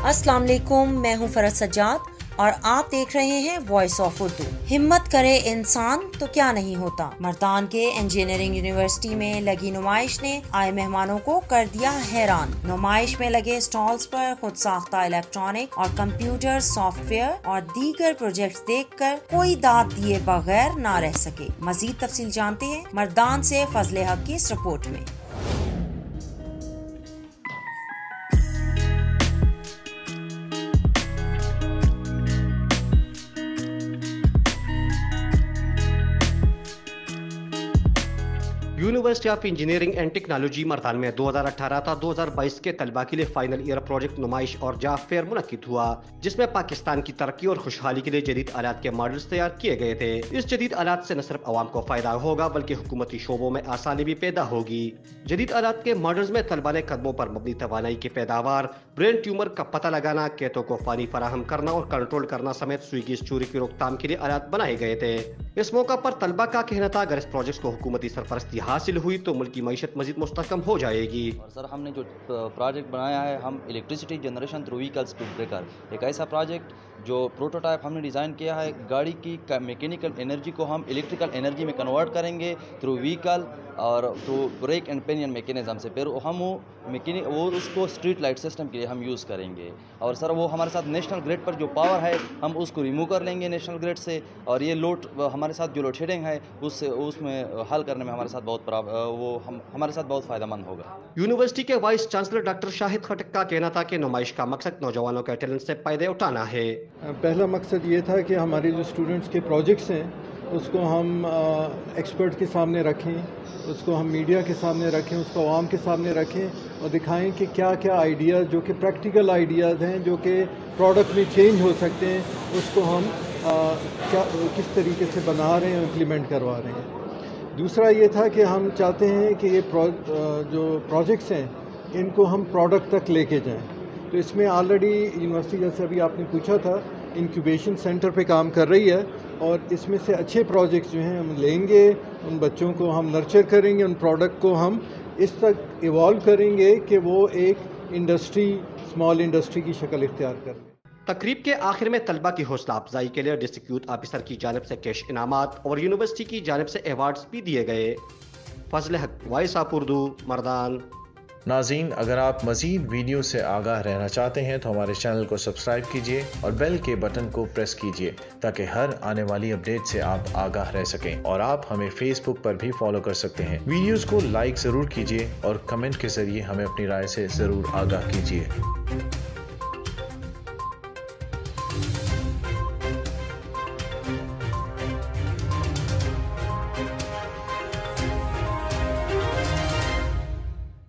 अस्सलाम वालेकुम, मैं हूं फरहत सज्जाद और आप देख रहे हैं वॉइस ऑफ उर्दू। हिम्मत करे इंसान तो क्या नहीं होता। मर्दान के इंजीनियरिंग यूनिवर्सिटी में लगी नुमाइश ने आए मेहमानों को कर दिया हैरान। नुमाइश में लगे स्टॉल्स पर खुद साख्ता इलेक्ट्रॉनिक और कंप्यूटर सॉफ्टवेयर और दीगर प्रोजेक्ट्स देखकर कोई दाद दिए बगैर ना रह सके। मजीद तफसील जानते हैं मर्दान से फजले हक की इस रिपोर्ट में। University of engineering and technology Mardan में 2018 था 2022 के तलबा के लिए फाइनल ईयर प्रोजेक्ट नुमाइश और जॉब फेयर मुनक्किद हुआ, जिसमें पाकिस्तान की तरक्की और खुशहाली के लिए जदीद आलात के मॉडल्स तैयार किए गए थे। इस जदीद आलात से न सिर्फ आवाम को फायदा होगा बल्कि हुकूमती शोबों में आसानी भी पैदा होगी। जदीद आलात के मॉडल्स में तलबा ने कदमों पर मबनी तवानाई की पैदावार, ब्रेन ट्यूमर का पता लगाना, केतों को पानी फराहम करना और कंट्रोल करना समेत सुई की चोरी की रोकथाम के लिए आलात बनाए गए थे। इस मौका पर तलबा का कहना था अगर इस प्रोजेक्ट को हुकूमती सरपरस्ती हासिल हुई तो मुल्क की मईशत मजीद मुस्तहकम हो जाएगी। और सर हमने जो प्रोजेक्ट बनाया है हम electricity generation through vehicle speed breaker, एक ऐसा प्रोजेक्ट जो प्रोटोटाइप हमने डिज़ाइन किया है, गाड़ी की मैकेनिकल एनर्जी को हम इलेक्ट्रिकल एनर्जी में कन्वर्ट करेंगे थ्रू व्हीकल और through brake and pinion mechanism से। फिर हम वो उसको स्ट्रीट लाइट सिस्टम के लिए हम यूज़ करेंगे। और सर वो हमारे साथ नेशनल ग्रिड पर जो पावर है हम उसको रिमूव कर लेंगे नेशनल ग्रिड से, और ये लोड हमारे साथ जो लोड शेडिंग है उसमें हल करने में हमारे साथ हमारे साथ बहुत फ़ायदेमंद होगा। यूनिवर्सिटी के वाइस चांसलर डॉक्टर शाहिद खटक का कहना था कि नुमाइश का मकसद नौजवानों के टैलेंट से फायदे उठाना है। पहला मकसद ये था कि हमारे जो स्टूडेंट्स के प्रोजेक्ट्स हैं उसको हम एक्सपर्ट के सामने रखें, उसको हम मीडिया के सामने रखें, उसको आवाम के सामने रखें और दिखाएं कि क्या क्या आइडियाज़ जो कि प्रैक्टिकल आइडियाज़ हैं जो कि प्रोडक्ट में चेंज हो सकते हैं, उसको हम किस तरीके से बना रहे हैं और इम्प्लीमेंट करवा रहे हैं। दूसरा ये था कि हम चाहते हैं कि ये जो प्रोजेक्ट्स हैं इनको हम प्रोडक्ट तक लेके जाएं। तो इसमें ऑलरेडी यूनिवर्सिटी, जैसे अभी आपने पूछा था, इंक्यूबेशन सेंटर पे काम कर रही है और इसमें से अच्छे प्रोजेक्ट्स जो हैं हम लेंगे, उन बच्चों को हम नर्चर करेंगे, उन प्रोडक्ट को हम इस तक इवॉल्व करेंगे कि वो एक इंडस्ट्री, स्मॉल इंडस्ट्री की शक्ल इख्तियार कर लें। तकरीब के आखिर में तलबा की हौसला अफजाई के लिए डिस्ट्रिक्ट ऑफिसर की जानिब से कैश इनामात और यूनिवर्सिटी की जानिब से अवार्ड्स भी दिए गए। फजल हक, वॉइस ऑफ उर्दू, मर्दान। नाज़रीन, अगर आप मज़ीद वीडियो से आगाह रहना चाहते हैं तो हमारे चैनल को सब्सक्राइब कीजिए और बेल के बटन को प्रेस कीजिए ताकि हर आने वाली अपडेट से आप आगाह रह सकें। और आप हमें फेसबुक पर भी फॉलो कर सकते हैं। वीडियोस को लाइक ज़रूर कीजिए और कमेंट के ज़रिए हमें अपनी राय से ज़रूर आगाह कीजिए।